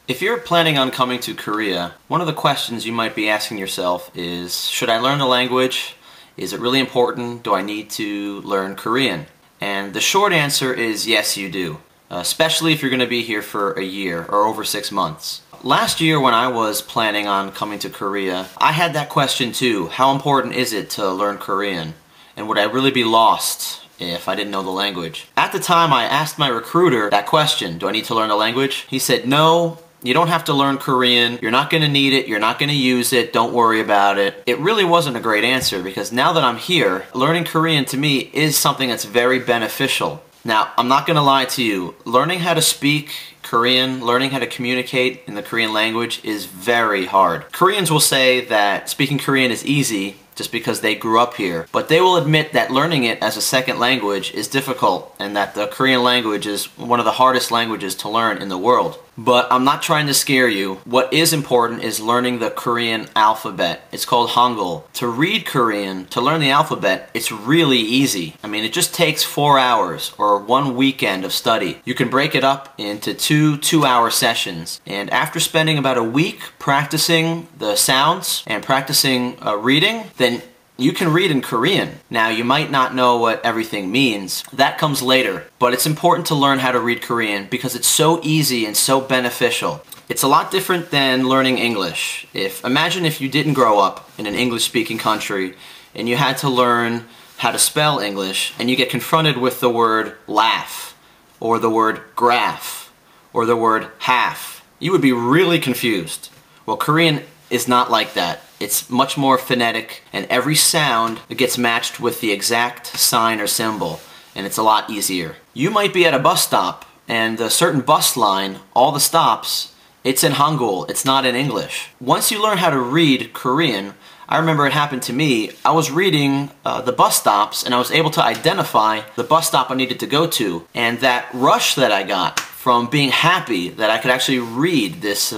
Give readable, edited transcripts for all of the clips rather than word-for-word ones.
If you're planning on coming to Korea, one of the questions you might be asking yourself is, should I learn the language? Is it really important? Do I need to learn Korean? And the short answer is yes, you do. Especially if you're going to be here for a year or over 6 months. Last year when I was planning on coming to Korea, I had that question too. How important is it to learn Korean? And would I really be lost if I didn't know the language? At the time I asked my recruiter that question, do I need to learn the language? He said, no, you don't have to learn Korean, you're not going to need it, you're not going to use it, don't worry about it. It really wasn't a great answer because now that I'm here, learning Korean to me is something that's very beneficial. Now, I'm not going to lie to you, learning how to speak Korean, learning how to communicate in the Korean language is very hard. Koreans will say that speaking Korean is easy just because they grew up here, but they will admit that learning it as a second language is difficult and that the Korean language is one of the hardest languages to learn in the world. But I'm not trying to scare you. What is important is learning the Korean alphabet. It's called Hangul. To read Korean, to learn the alphabet, it's really easy. I mean, it just takes 4 hours or 1 weekend of study. You can break it up into two-hour sessions. And after spending about a week practicing the sounds and practicing reading, then you can read in Korean. Now, you might not know what everything means. That comes later. But it's important to learn how to read Korean because it's so easy and so beneficial. It's a lot different than learning English. Imagine if you didn't grow up in an English-speaking country and you had to learn how to spell English and you get confronted with the word laugh or the word graph or the word half. You would be really confused. Well, Korean is not like that. It's much more phonetic, and every sound gets matched with the exact sign or symbol, and it's a lot easier. You might be at a bus stop, and the certain bus line, all the stops, it's in Hangul, it's not in English. Once you learn how to read Korean, I remember it happened to me. I was reading the bus stops, and I was able to identify the bus stop I needed to go to, and that rush that I got from being happy that I could actually read this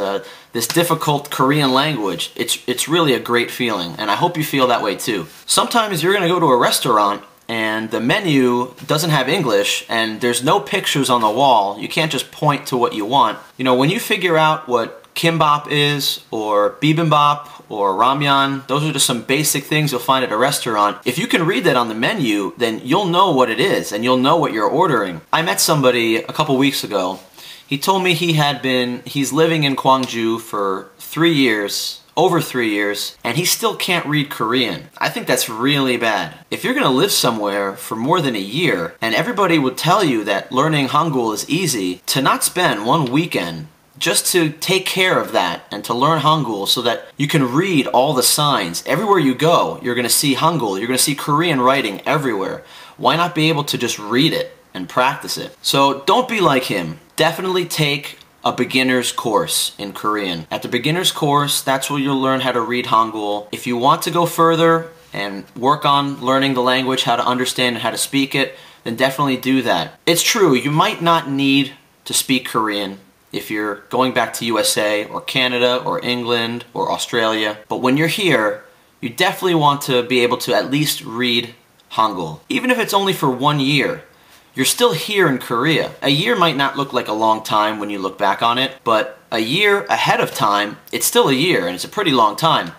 difficult Korean language, it's really a great feeling, and I hope you feel that way too. Sometimes you're going to go to a restaurant and the menu doesn't have English and there's no pictures on the wall. You can't just point to what you want. You know, when you figure out what kimbap is, or bibimbap, or ramyeon, those are just some basic things you'll find at a restaurant. If you can read that on the menu, then you'll know what it is and you'll know what you're ordering. I met somebody a couple weeks ago. He told me he's living in Gwangju for 3 years, over 3 years, and he still can't read Korean. I think that's really bad. If you're gonna live somewhere for more than a year, and everybody would tell you that learning Hangul is easy, to not spend 1 weekend just to take care of that and to learn Hangul so that you can read all the signs. Everywhere you go, you're gonna see Hangul, you're gonna see Korean writing everywhere. Why not be able to just read it and practice it? So don't be like him. Definitely take a beginner's course in Korean. At the beginner's course, that's where you'll learn how to read Hangul. If you want to go further and work on learning the language, how to understand and how to speak it, then definitely do that. It's true, you might not need to speak Korean if you're going back to USA or Canada or England or Australia, but when you're here, you definitely want to be able to at least read Hangul. Even if it's only for 1 year, you're still here in Korea. A year might not look like a long time when you look back on it, but a year ahead of time, it's still a year and it's a pretty long time.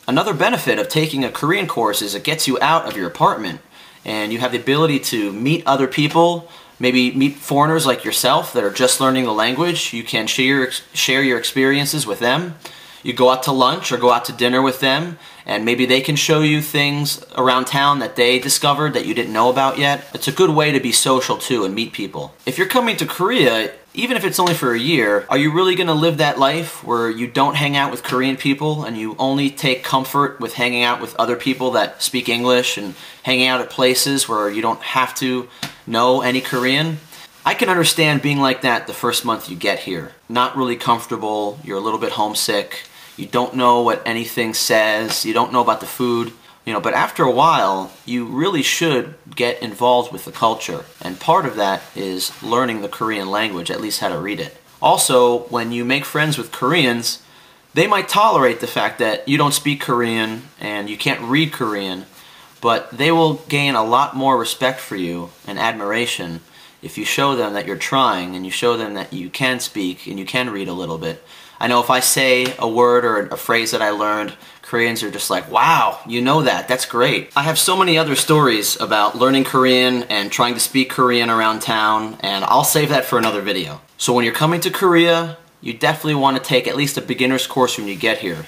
Another benefit of taking a Korean course is it gets you out of your apartment and you have the ability to meet other people, maybe meet foreigners like yourself that are just learning the language. You can share your experiences with them. You go out to lunch or go out to dinner with them, and maybe they can show you things around town that they discovered that you didn't know about yet. It's a good way to be social too and meet people. If you're coming to Korea, even if it's only for a year, are you really going to live that life where you don't hang out with Korean people and you only take comfort with hanging out with other people that speak English and hanging out at places where you don't have to know any Korean? I can understand being like that the first month you get here. Not really comfortable, you're a little bit homesick, you don't know what anything says, you don't know about the food, but after a while, you really should get involved with the culture. And part of that is learning the Korean language, at least how to read it. Also, when you make friends with Koreans, they might tolerate the fact that you don't speak Korean and you can't read Korean, but they will gain a lot more respect for you and admiration if you show them that you're trying and you show them that you can speak and you can read a little bit. I know if I say a word or a phrase that I learned, Koreans are just like, wow, you know that, that's great. I have so many other stories about learning Korean and trying to speak Korean around town, and I'll save that for another video. So when you're coming to Korea, you definitely want to take at least a beginner's course when you get here.